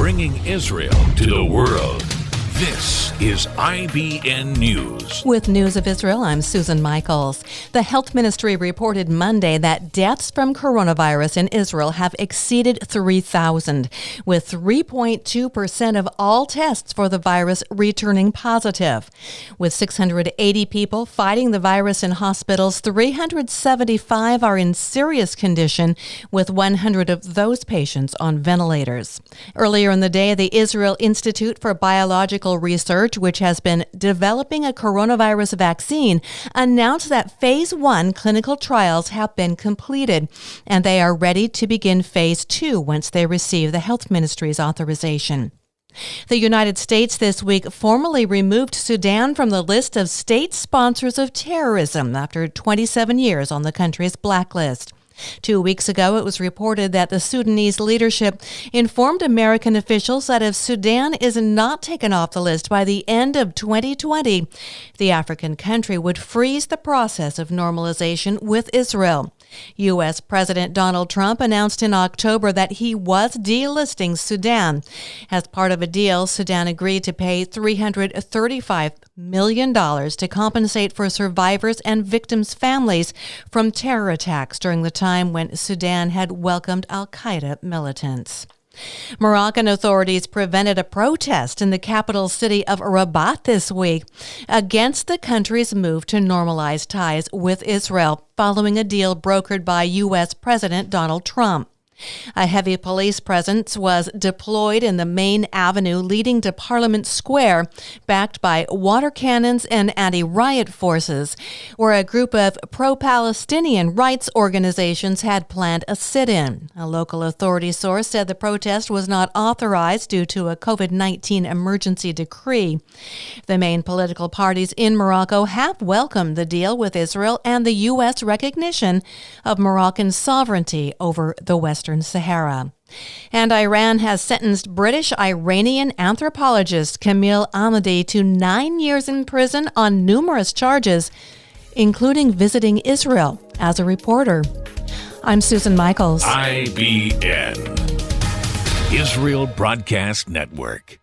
bringing Israel to the world. This is IBN News. With News of Israel, I'm Susan Michaels. The Health Ministry reported Monday that deaths from coronavirus in Israel have exceeded 3,000, with 3.2% of all tests for the virus returning positive. With 680 people fighting the virus in hospitals, 375 are in serious condition, with 100 of those patients on ventilators. Earlier in the day, the Israel Institute for Biological Research, which has been developing a coronavirus vaccine, announced that Phase 1 clinical trials have been completed, and they are ready to begin Phase 2 once they receive the Health Ministry's authorization. The United States this week formally removed Sudan from the list of state sponsors of terrorism after 27 years on the country's blacklist. 2 weeks ago, it was reported that the Sudanese leadership informed American officials that if Sudan is not taken off the list by the end of 2020, the African country would freeze the process of normalization with Israel. U.S. President Donald Trump announced in October that he was delisting Sudan. As part of a deal, Sudan agreed to pay $335 million to compensate for survivors and victims' families from terror attacks during the time when Sudan had welcomed al-Qaeda militants. Moroccan authorities prevented a protest in the capital city of Rabat this week against the country's move to normalize ties with Israel following a deal brokered by U.S. President Donald Trump. A heavy police presence was deployed in the main avenue leading to Parliament Square, backed by water cannons and anti-riot forces, where a group of pro-Palestinian rights organizations had planned a sit-in. A local authority source said the protest was not authorized due to a COVID-19 emergency decree. The main political parties in Morocco have welcomed the deal with Israel and the U.S. recognition of Moroccan sovereignty over the Western Sahara. And Iran has sentenced British-Iranian anthropologist Kamil Ahmadi to 9 years in prison on numerous charges, including visiting Israel as a reporter. I'm Susan Michaels. IBN, Israel Broadcast Network.